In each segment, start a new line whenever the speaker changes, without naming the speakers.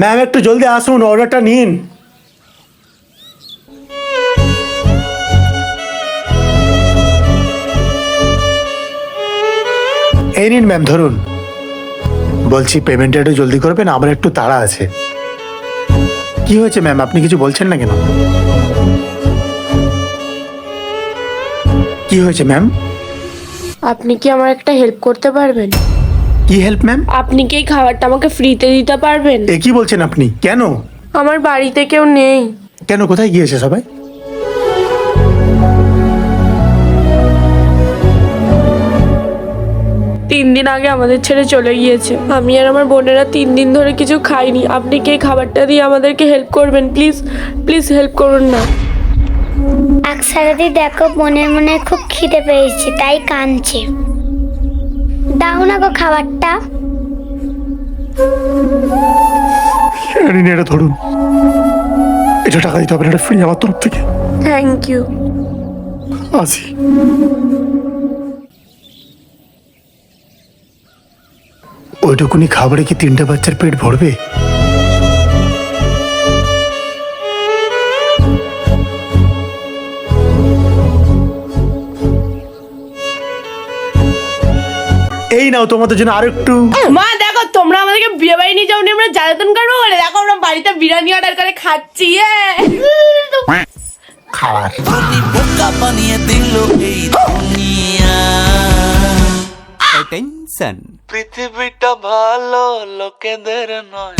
Ma'am একটু জলদি আসুন, অর্ডারটা নিন। এই নিন ম্যাম, ধরুন। বলছি পেমেন্টটা একটু জলদি করবেন, আমার একটু তাড়া আছে। কি হয়েছে ম্যাম, আপনি কিছু বলছেন না কেন? কি হয়েছে ম্যাম?
আপনি কি আমার একটা হেল্প করতে পারবেন?
কি হেল্প ম্যাম?
আপনি কি এই খাবারটা আমাকে ফ্রিতে দিতে পারবেন?
এ কি বলছেন আপনি? কেন?
আমার বাড়িতে কেউ নেই।
কেন, কোথায় গিয়েছে সবাই?
তিন দিন আগে আমাদের ছেড়ে চলে গিয়েছে। আমি আর আমার বোনেরা 3 দিন ধরে কিছু খাইনি। আপনি কি এই খাবারটা দিয়ে আমাদেরকে হেল্প করবেন? প্লিজ প্লিজ হেল্প করুন না।
আকসারাদি দেখো, বোনের মনে খুব খিদে পেয়েছে, তাই কাঁদছে। দাও না গো খাবারটা।
নিন, এটা ধরুন। এটা টাকা দিতে হবে না, এটা ফ্রি আমার তরফ থেকে।
Thank you.
আসি। ওইটুকুনি খাবারে কি 3টে বাচ্চার পেট ভরবে? এই নাও তোমাদের জন্য আরেকটু।
মা দেখো, তোমরা আমাদেরকে বিয়ে বাড়ি নিয়ে যাওনি, আমরা জ্বালাতন করবো বলে। দেখো আমরা বাড়িতে বিরিয়ানি অর্ডার করে খাচ্ছি।
খাবার
বোকা বানিয়ে দিল এই দুনিয়া। টেনশন পৃথিবীটা ভালো লোকেদের নয়।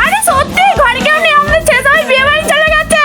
আরে সত্যি ঘরে কেউ নেই, আমাদের ছেড়ে সবাই বিয়ে বাড়ি চলে গেছে।